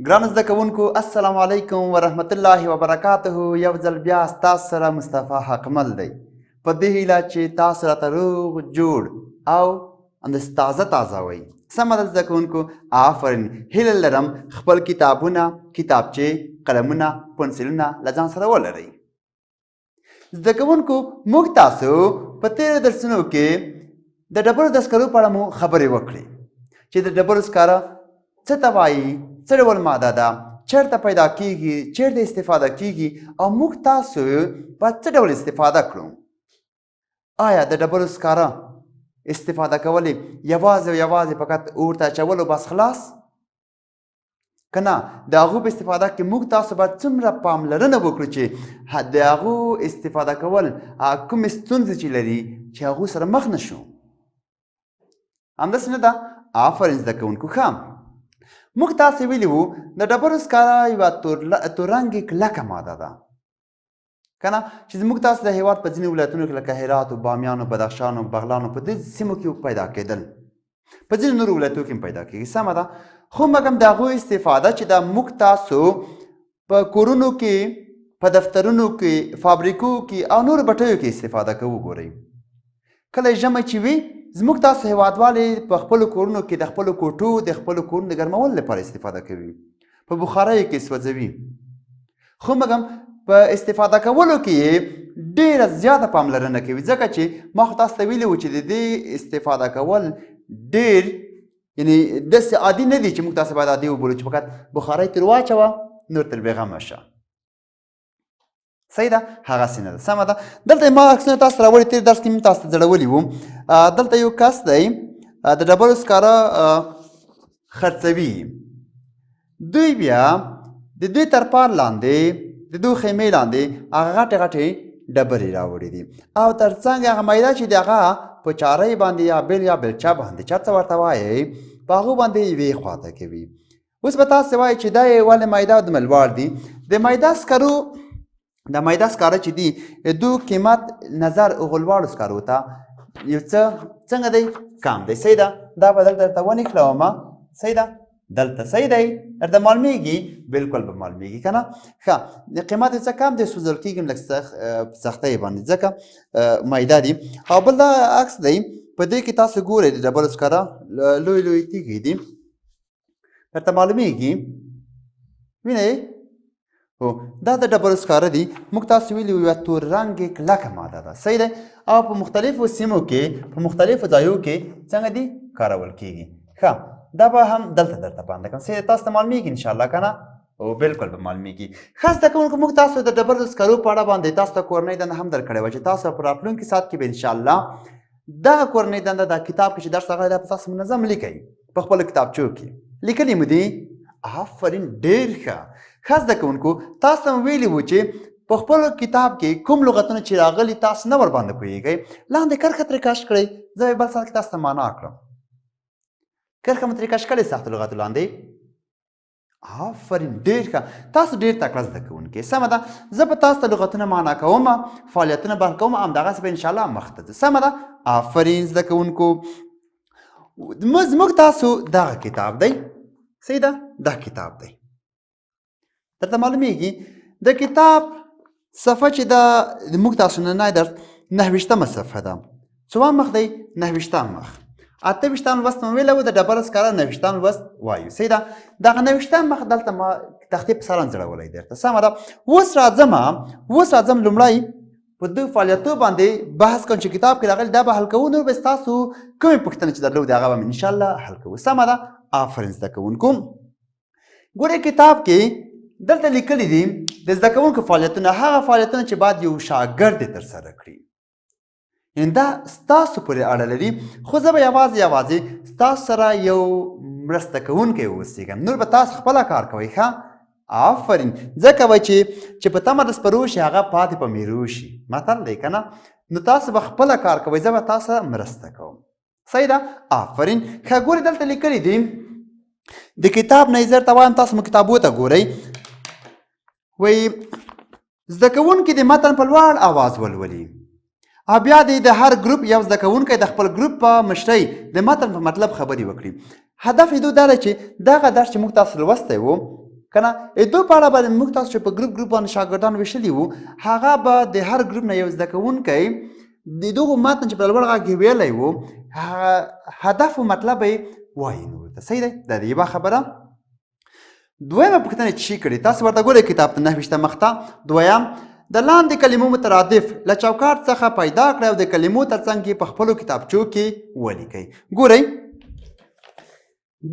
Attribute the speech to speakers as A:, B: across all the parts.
A: ګرانو زده کوونکو السلام علیکم ورحمت الله وبرکاته. یو ځل بیا ستاسو سره مصطفی حقمل دی په دې هیله چې تاسو راته روغ جوړ او تازه وئ. سمه ده زده کوونکو، آفرین. هیله لرم خپل کتابونه، کتابچې، قلمونه، پنسلونه له ځان سره ولرئ. زده کوونکو، موږ تاسو په تېرو درسونو کې د ډبرو د سکرو په اړه مو خبرې وکړې چې د ډبرو سکاره څه ته وایي، څه ډول ماده ده، چېرته پیدا کیږي، چېرته استفاده کیږي او موږ تاسو باید څه ډول استفاده کړو. آیا د ډبرو سکاره استفاده کول یوازې او یوازې فقط اور ته اچول او بس خلاص؟ که نه، د هغو په استفاده کې موږ تاسو باید څومره پاملرنه وکړو چې د هغو استفاده کول کومې ستونزې چې لري چې هغو سره مخ نه شو. همداسې نه ده؟ آفرین زده کوونکو. ښه، موږ تاسې ویلي وو د ډبرو سکاره یوه تور رنګې کلکه ماده ده که نه، چې زموږ تاسو د هېواد په ځینې ولایتونو کې لکه هرات و بامیان و بدخشان و بغلان و په دې سیمو کې پیدا کېدل، په ځینو نورو ولایتونو کې هم پیدا کېږي. سمه ده، خو مګم د هغوی استفاده چې دا موږ تاسو په کورونو کې، په دفترونو کې، فابریکو کې او نورو بټیو کې استفاده کوو. ګورئ، کله ژمی چې وي زموږ تاسو هېوادوالې په خپلو کورونو کې د خپلو کوټو، د خپلو کورونو د ګرمولو لپاره استفاده کوي، په بخاریو کې سوځوي. خو مګم په استفاده کولو کې یې ډېره زیاته پاملرنه کوي، ځکه چې ما خو تاسو ته ویلي وو چې د دې استفاده کول ډېر یعنې داسې عادي نه دي چې موږ تاسو باید عادي وبولو چې فقط بخارۍ ترې واچوه نور تر بېغمه شه. صحیح ده؟ هغسې نه ده. سمه ده. دلته ما عکسونه تاسو ته راوړي، تېر درس کې مې تاسو ته ځړولي وو. دلته یو کس دی د ډبرو سکاره خرڅوي. دوی بیا د دوی تر پار لاندې، د دوی خیمې لاندې هغه غټې غټې ډبرې راوړي دي او تر څنګ هغه میده چې د هغه په چارۍ باندې یا بېل یا بېلچه باندې چې هر څه ورته وایئ په هغو باندې یوې خواته کوي. اوس به تاسې وایئ چې دا یې ولې میده او دومره لوړ دي. د میده سکرو، د میده سکاره چې دي دو قیمت نظر هغو لوړو سکارو ته یو څه څنګه دی کم دی. صحیح ده؟ دا به دلته درته ونښلومه. صحیح ده؟ دلته صحیح دی؟ درته معلومیږي؟ بلکل به معلومیږي که نه. ښه، قیمت یې څه کم دی، سوځول کېږي لږ سختۍ باندې ځکه میده دي. او بل دا عکس دی، په دې کې تاسو ګورئ د ډبرو سکاره لوی لوی تیږې دي، درته معلومیږي؟ وینئ؟ هو، دا د ډبرو سکاره دي. موږ تاسو ویلي وو یوه تور رنګې کلکه ماده ده. صحیح دی؟ او په مختلفو سیمو کې، په مختلفو ځایو کې څنګه دي کارول کېږي. ښه، دا به هم دلته درته باندې کړم. صحیح تاسو ته معلومیږي انشاءالله که نه؟ او بلکل به معلومیږي. ښه زده کوونکو، موږ تاسو د ډبرو سکرو په اړه باندې تاسو ته کورنۍ دنده هم درکړې وه چې تاسو په راتلونکي ساعت کې به انشاءالله دغه کورنۍ دنده دا کتاب کې چې درس راغلی دا په تاسو منظم لیکئ په خپلو کتابچو کې. لیکلي مو دي؟ آفرین، ډېر ښه. ښه زده کوونکو، تاسو ته مو ویلي وو چې په خپل کتاب کې کوم لغتونه چې راغلي تاسو نه ورباندې پوهېږئ لاندې کرښه ترې کش کړئ. زه به بل ساعت کې تاسو ته معنا کړم. کرښه مو ترې کش کړئ سختو لغتو لاندې. آفرین، ډېر ښه. تاسو ډېر تکړه زده کوونکي. سمه ده، زه به تاسو ته لغتونه معنا کوم، فعالیتونه به کوم، همدغسې به انشاءالله مخته ځو. سمه ده؟ آفرین زده کوونکو. زموږ تاسو دغه کتاب دی. صحیح ده؟ دا کتاب دی. درته معلومیږي د کتاب صفحه چې ده د موږ تاسو نننی درس 9 صفحه ده. څوم مخ دی؟ 9 مخ. 8 لوست مو ویلی وو، د ډبرو سکاره 9 لوست وایو. صحیح ده؟ دغه 9 مخ دلته ما تختې په سر انځړولی درته. سمه ده. اوس راځم لومړی په دو فعالیتو باندې بحث کوم چې کتاب کې راغلي دا به حل کوو، نور به ستاسو کومې پوښتنې چې درلودې هغه به مې انشاءالله حل کوو. سمه ده؟ آفرین زده کوونکو. ګورئ کتاب کې دلته لیکلي دي د زده کوونکو فعالیتونه، هغه فعالیتونه چې باید یو شاګرد یې ترسره کړي. یعنې دا ستاسو پورې اړه لري، خو زه به یوازې ستاسو سره یو مرسته کوونکی اوسېږم، نور به تاسو خپله کار کوئ. ښه، آفرین. ځکه وایي چې په تمه د سپرو شي هغه پاتې په میرو شي، متل دی که نه؟ نو تاسو به خپله کار کوئ، زه به تاسو سره مرسته کوم. صحیح ده؟ آفرین. ښه، ګورئ دلته لیکلي دي د کتاب نه یې زه درته وایم تاسو مو کتابو ته ګورئ. وایي زده کوونکي د متن په لوړ اواز ولولي او بیا د هر ګروپ یو زده کوونکی د خپل ګروپ په مشرۍ د متن په مطلب خبرې وکړي. هدف یې دا دی چې دغه درس چې موږ تاسو لوستی وو که نه دوی په اړه باندې موږ تاسو چې په ګروپ باندې شاګردان ویشلي وو هغه به د هر ګروپ نه یو زده کوونکی د دغو متن چې په لوړ غږ کې ویلی و هدف و مطلب یې وایي نو ورته صحیح دی دا د یوه خبره دویمه پوښتنه چې کړې تاسو ورته ګورئ کتاب ته 9 مقطع دویم د لاندې کلمو مترادف له چوکاټ څخه پیدا کړئ او د کلمو ترڅنګ یې په خپلو کتابچو کې ولیکئ ګورئ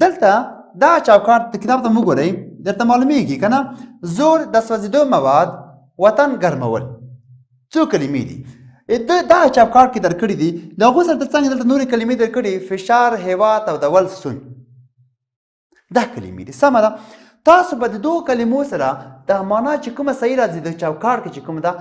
A: دلته دا چوکاټ د کتاب ته مو ګورئ درته معلومیږي که نه زور د سوځېدو مواد وطن ګرمول څو کلمې دي دا چوکاټ کې درکړي دي د هغو سره ترڅنګ دلته نورې کلمې درکړي فشار هوا تودول سون دا کلمې دي سمه ده تاسو به د دغو کلمو سره د معنا چې کومه صحیح راځي د چوکاټ کې چې کومه ده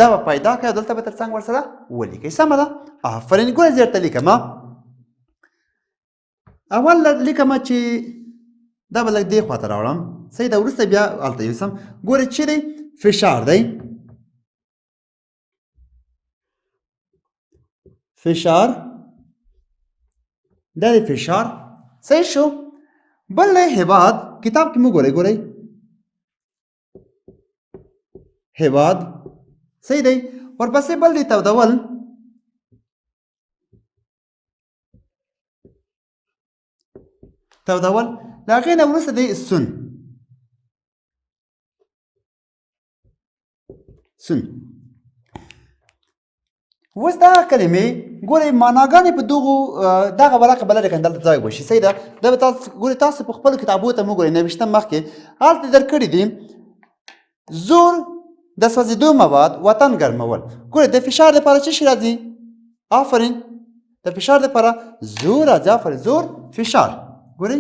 A: دا به پیدا کړئ او دلته به ترڅنګ ورسره ولیکئ سمه ده آفرین ګوره زه درته لیکم اول لیکم چې دا به لږ دې خواته راوړم صحیح ده وروسته بیا هلته یوسم ګورئ چې دی فشار دی فشار دا دی فشار صحیح شو بل دی هیواد کتاب کې مو ګورئ ګورئ هیواد صحیح دی ورپسې بل دی تودول تودول له هغې نه وروسته دی سون سون اوس دغه کلمې ګورئ معناګانې په دغه ورقه به لرې کړئ دلته ځای وشي صحیح ده دا به تاسو ګورئ تاسو په خپلو کتابو ته مو ګورئ 90 مخکې هلته درکړي دي زور د سوځېدو مواد وطن ګرمول ګورئ د فشار دپاره څه شي راځي آفرین د فشار دپاره زور راځي آفرین زور فشار ګورئ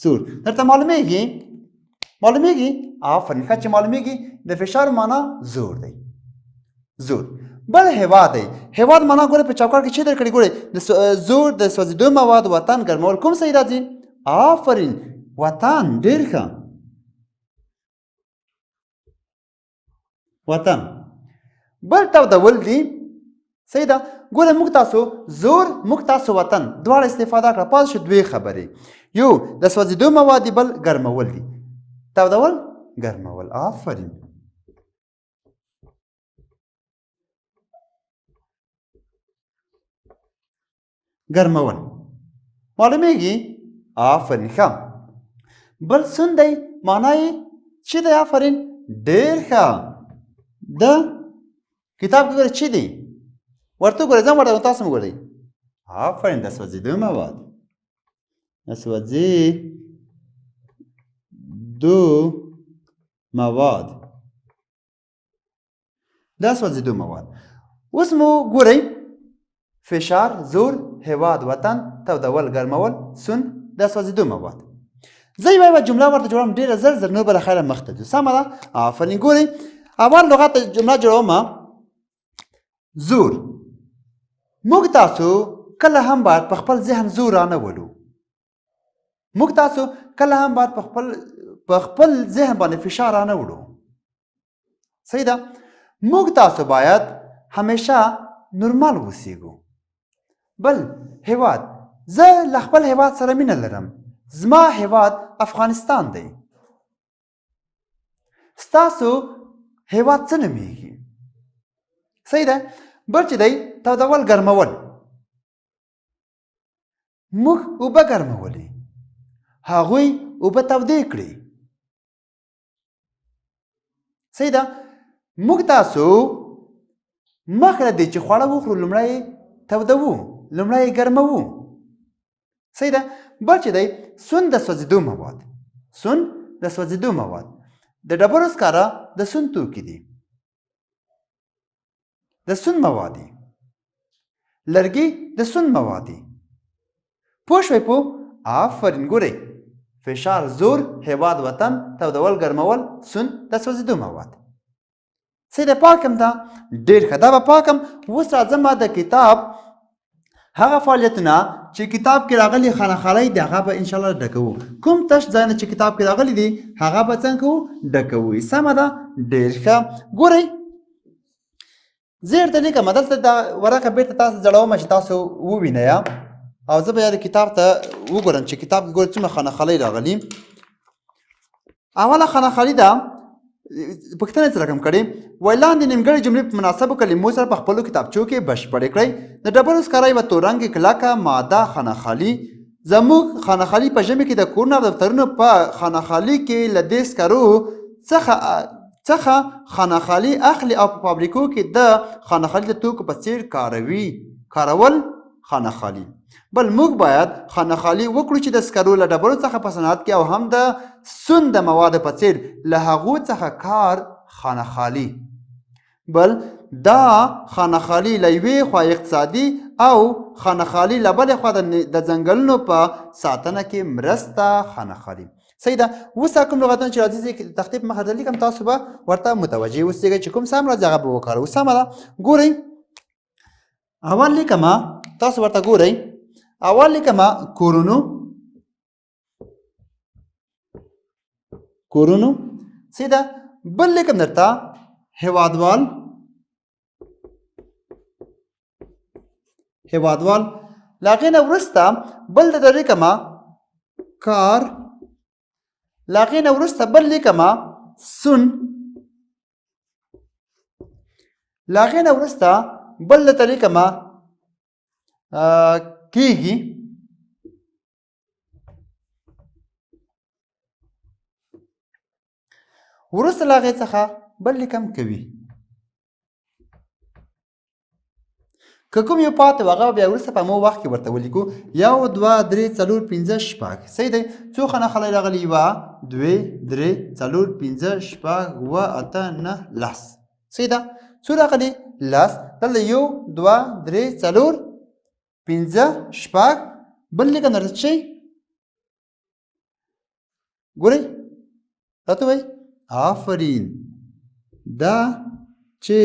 A: زور درته معلومیږي آفرین ښه چې معلومیږي د فشار معنا زور دی زور بل هیواد دی هیواد معنا ګورئ په چوکاټ کې چې درکړي ګورئ د زور د سوځېدو مواد وطن ګرمول کوم صحیح راځي آفرین وطن ډېر ښه وطن بل تودول دی صحیح ده ګوره موږ تاسو زور موږ تاسو وطن دواړه استفاده کړه پاتې شو دوې خبرې یو د سوځېدو مواد بل ګرمول دي تودول ګرمول آفرین ګرمول معلومیږي آفرین ښه بل سون دی معنا یې چې دی آفرین ډېر ښه د کتاب کې ګوره چې دی ورته ګورئ ځم ورته تاسو هم ګورئ آفرین د سوځېدو مواد د سوځېدو مواد دا سوځېدو مواد اوس مو ګورئ فشار زور هیواد وطن تودول ګرمول سون دا سوځېدو مواد زه یوه جمله ورته جوړوم ډېره زر زر نو بله خیره مخته ځو سمه ده آفرین ګورئ اول لغت جمله جوړوم زور موږ تاسو کله هم باید په خپل ذهن زور رانولو موږ تاسو کله هم باید په خپل ذهن باندې فشار رانوړو صحیح ده موږ تاسو باید همیشه نورمال اوسیږو بل هیواد زه له خپل هیواد سره مینه لرم زما هیواد افغانستان دی ستاسو هیواد څه نومیږي صحیح ده بل چې دی تودول ګرمول موږ اوبه ګرمولې هغوی اوبه تودې کړې صحیح ده موږ تاسو مخکې له دې چې خواړه وخورو لومړی تودوو لومړی یې ګرموو صحیح ده بل چې دی سون د سوځېدو مواد سون د سوځېدو مواد د ډبرو سکاره د سون توکي دي د سون مواد دي لرګي د سون مواد دي پوه شوئ په آفرین ګورئ فشار زور هیواد وطن تودول ګرمول سون د سوځېدو مواد صحیح ده پاکم ده ډېر ښه دا به پاکم اوس راځم د کتاب هغه فعالیتونه چې کتاب کې راغلي خانخالۍ دي هغه به انشاءالله ډکوو کوم تش ځایونه چې کتاب کې راغلي دي هغه به څنګه کوو ډکوو سمه ده ډېر ښه ګورئ زه درته لیکم دلته دا ورقه بېرته تاسو ځړوم چې تاسو ووینئ او زه به یاره کتاب ته وګورم چې کتاب کې ګورم څومره خانخالۍ راغلي. اوله خانخالي ده پوښتنه څه رقم کړې وایي لاندې نیمګړې جملې په مناسبو کلمو سره په خپلو کتابچو کې بشپړې کړئ. د ډبرو سکاره یوه توررنګې کلکه ماده خانخالي. زموږ خانخالي په ژمي کې د کورونو او دفترونو په خانخالي کې له دې سکرو څخه خانخالي اخلي او په فابریکو کې د خانخالي د توکو په څیر کارول خانخالي. بل موږ باید خانخالي وکړو چې د سکرو له ډبرو څخه په صنعت کې او هم د سون د موادو په څیر له هغو څخه کار خانخالي. بل دا خانخالي له یوې خوا اقتصادي او خانخالي له بلې خوا د ځنګلونو په ساتنه کې مرسته خانخالي. صحیح ده. اوس کوم لغتونه چې راځي چې تختې په مخه درلیکم تاسو به ورته متوجه اوسېږئ چې کوم سم راځي هغه به وکاروو. سمه ده. ګورئ اول لیکمه تاسو ورته ګورئ. اول لیکمه کورونو. صحیح ده. بل لیکم درته هیوادوال. له هغې نه وروسته بل درته لیکمه کار. له هغې نه وروسته بل لیکمه سون. له هغې نه وروسته بل درته لیکمه کیږي. وروسته له هغې څخه بل لیکم کوي. که کوم یو پاتې و هغه بیا وروسته په مو وخت کې ورته ولیکو. 1 2 3 4 5 6. صحیح دی. څو خانخالۍ راغلي 1 2 3 4 5 6 7 8 9 10. صحیح ده. څو راغلي 10. دلته 1 2 3 4 5 6. بل لیکم درته څه شی ګورئ راته وایي آفرین دا چې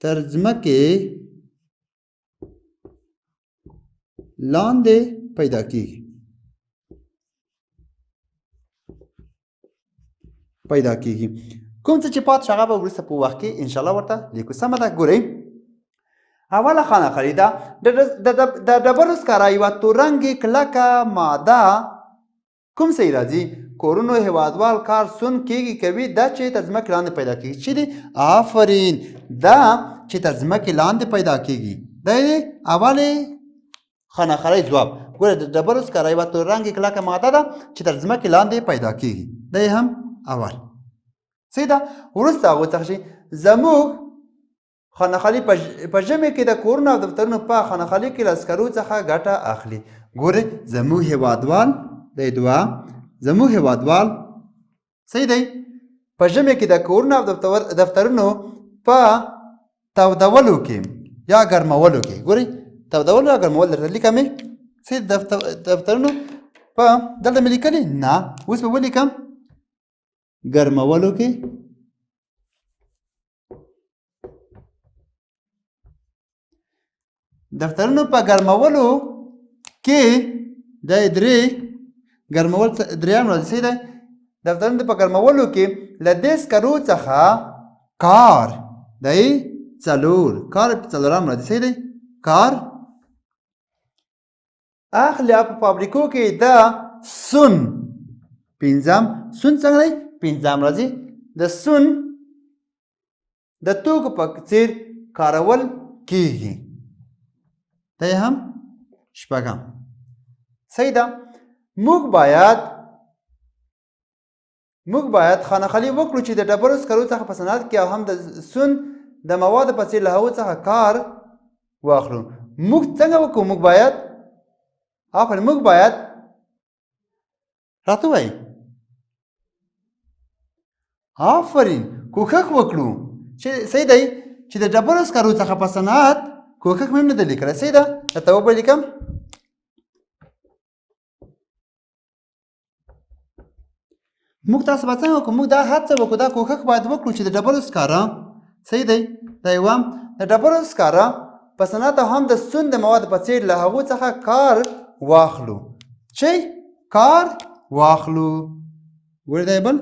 A: تر ځمکې لاندې پیدا کیږي. کوم څه چې پاتې شي هغه به وروسته په وخت کې انشاءالله ورته لیکو. سمه ده. ګورئ اوله خانخالي ده د ډبرو سکاره یوه توررنګې کلکه ماده کوم څه راځي کورونو هیوادوال کار سون کیږي کوي دا چې تر ځمکې لاندې پیدا کیږي. چې دی آفرین دا چې تر ځمکې لاندې پیدا کیږي. دا دی اولې خانخالۍ ځواب. ګوره د ډبرو سکاره یوه توررنګې کلکه ماده ده چې تر ځمکې لاندې پیدا کیږي. دا یې هم اول. صحیح ده. وروسته هغو څخه شي زموږ خانخالي په ژمي کې د کورونو او دفترونو په خانخالي کې له سکرو څخه ګټه اخلي. ګورئ زموږ هیوادوال دی دوه. زموږ هیوادوال صحیح دی په ژمي کې د کورونو او دفترونو په تودولو کې یا ګرمولو کې. ګورئ تودول یا ګرمول درته لیکم. صحیح دفترونو په دلته مې لیکلي نه. اوس به ولیکم ګرمولو کې. دفترونو په ګرمولو کې د درې ګرمول درېیم راځي. صحیح دی. دفترونو په ګرمولو کې له دې سکرو څخه کار دی 4. کار په څلورم راځي. صحیح دی. کار اخلي په فابریکو کې د سون 5. سون څنګه دی 5 راځي. د سون د توکو په څیر کارول کیږي. دا هم 6. صحیح ده. موږ باید خانخالي وکړو چې د ډبرو سکرو څخه په صنعت کې او هم د سون د موادو په څیر له هغو څخه کار واخلو. موږ څنګه وکړو؟ موږ باید راته وایي آفرین کوښښ وکړو چې صحیح دی چې د ډبرو سکرو څخه په صنعت کوښښ مې نه دی لیکلی. صحیح ده. درته وبه لیکم موږ تاسو به څنګه وکړو؟ موږ دا هڅه وکړو دا کوښښ باید وکړو چې د ډبرو سکاره صحیح دی دا یوه د ډبرو سکاره په صنعت او هم د سون د موادو په څیر له هغو څخه کار واخلو. چې کار واخلو ګورې دا بل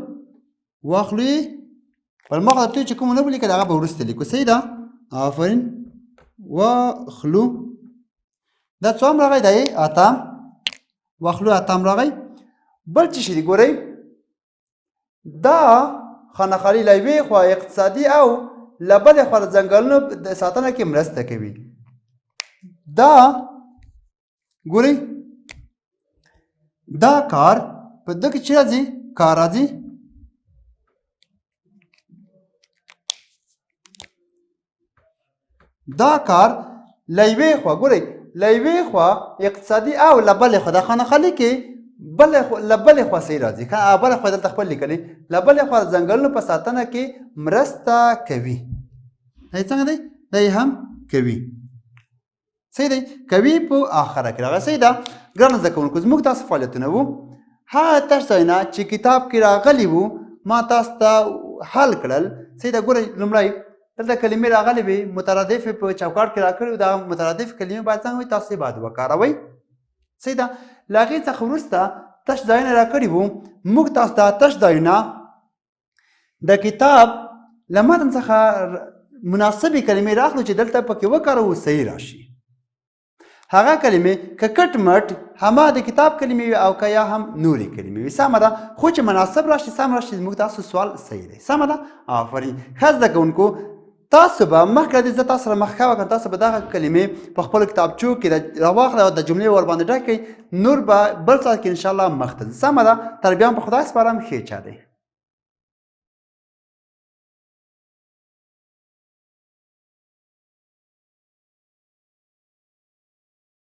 A: واخلو یې پر مخه درته چې کوم نه ولیکل هغه به وروسته لیکو. صحیح ده. آفرین واخلو دا څوم راغی دی اتم واخلو اتم راغی بل څه شي دی ګورئ دا خانه خالي له یوې خوا اقتصادي او له بلې خوا د ځنګلونو د ساتنه کې مرسته کوي دا ګورئ دا کار په ده کې چې راځي کار راځي دا کار له یوې خوا ګورئ له یوې خوا اقتصادي او له بلې خوا د خانه خالي کې له بلې خوا صحیح راځي بلې خوا دلته خپل لیکلي له بلې خوا د ځنګلونو په ساتنه کې مرسته کوي دا څنګه دی دا یې هم کوي صحیح دی کوي په آخره کې راغلی صحیح ده ګرانو زده کوونکو زموږ داسې فعالیتونه وو هغه تش ځایونه چې کتاب کې راغلي وو ما تاسو ته حل کړل صحیح ده ګورئ لومړی دلته کلمې راغلې وې مترادف په چوکاټ کې راکړي دا مترادف کلمې باید څنګه وي تاسو یې باید وکاروئ صحیح ده له هغې څخه وروسته تش ځایونه راکړي وو موږ تاسو دا تش ځایونه د کتاب له متن څخه مناسبې کلمې راخلو چې دلته پکې وکاروو صحیح راشي هغه کلمې که کټ مټ همه د کتاب کلمې وي او که یا هم نورې کلمې وي سمه ده خو چې مناسب راشي سم راشي زموږ تاسو سوال صحیح دی سمه ده آفرین ښه زده کوونکو تاسو به مخکې راځئ زه تاسو سره مخکې وکړم تاسو به دغه کلمې په خپلو کتابچو کې راواخلئ او د جملې ورباندې ډک کړئ نور به بل ساعت کې انشاءالله مخ ته ځي سمه ده تر بیا هم په خدای سپارم ښې چا دی